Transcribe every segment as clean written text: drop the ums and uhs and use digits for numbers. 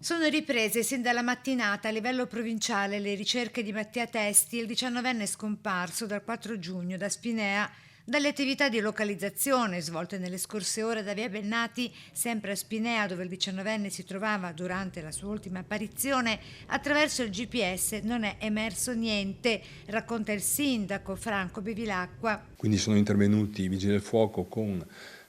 Sono riprese sin dalla mattinata a livello provinciale le ricerche di Mattia Testi, il 19enne scomparso dal 4 giugno da Spinea, dalle attività di localizzazione svolte nelle scorse ore da via Bennati, sempre a Spinea dove il 19enne si trovava durante la sua ultima apparizione. Attraverso il GPS non è emerso niente, racconta il sindaco Franco Bevilacqua. Quindi sono intervenuti i vigili del fuoco con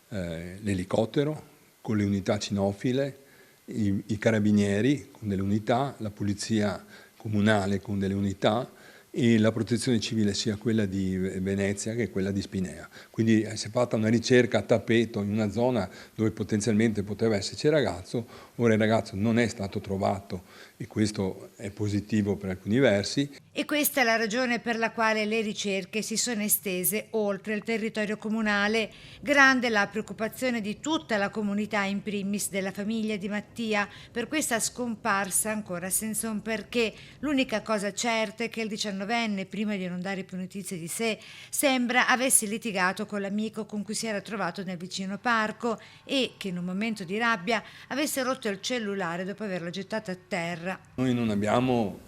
l'elicottero, con le unità cinofile, i carabinieri con delle unità, la polizia comunale con delle unità e la protezione civile sia quella di Venezia che quella di Spinea. Quindi si è fatta una ricerca a tappeto in una zona dove potenzialmente poteva esserci il ragazzo. Ora il ragazzo non è stato trovato e questo è positivo per alcuni versi. E questa è la ragione per la quale le ricerche si sono estese oltre il territorio comunale. Grande la preoccupazione di tutta la comunità, in primis della famiglia di Mattia, per questa scomparsa ancora senza un perché. L'unica cosa certa è che il 19enne, prima di non dare più notizie di sé, sembra avesse litigato con l'amico con cui si era trovato nel vicino parco e che in un momento di rabbia avesse rotto il cellulare dopo averlo gettato a terra. Noi non abbiamo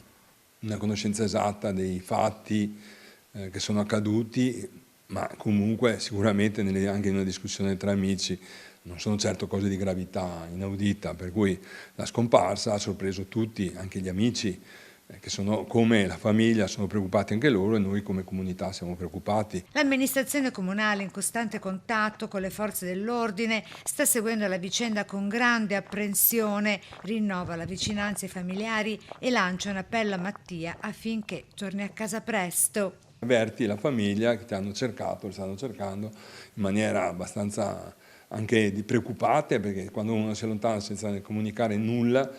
una conoscenza esatta dei fatti che sono accaduti, ma comunque sicuramente anche in una discussione tra amici non sono certo cose di gravità inaudita, per cui la scomparsa ha sorpreso tutti, anche gli amici, che sono come la famiglia, sono preoccupati anche loro e noi come comunità siamo preoccupati. L'amministrazione comunale, in costante contatto con le forze dell'ordine, sta seguendo la vicenda con grande apprensione, rinnova la vicinanza ai familiari e lancia un appello a Mattia affinché torni a casa presto. Avverti la famiglia che ti hanno cercato, li stanno cercando in maniera abbastanza anche preoccupate, perché quando uno si allontana senza comunicare nulla,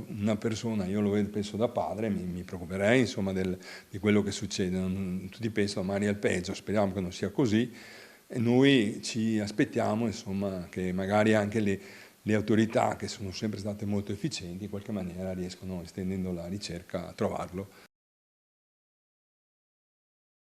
una persona, io lo vedo penso da padre, mi preoccuperei insomma di quello che succede, tutti pensano magari al peggio, speriamo che non sia così e noi ci aspettiamo insomma che magari anche le autorità che sono sempre state molto efficienti in qualche maniera riescono, estendendo la ricerca, a trovarlo.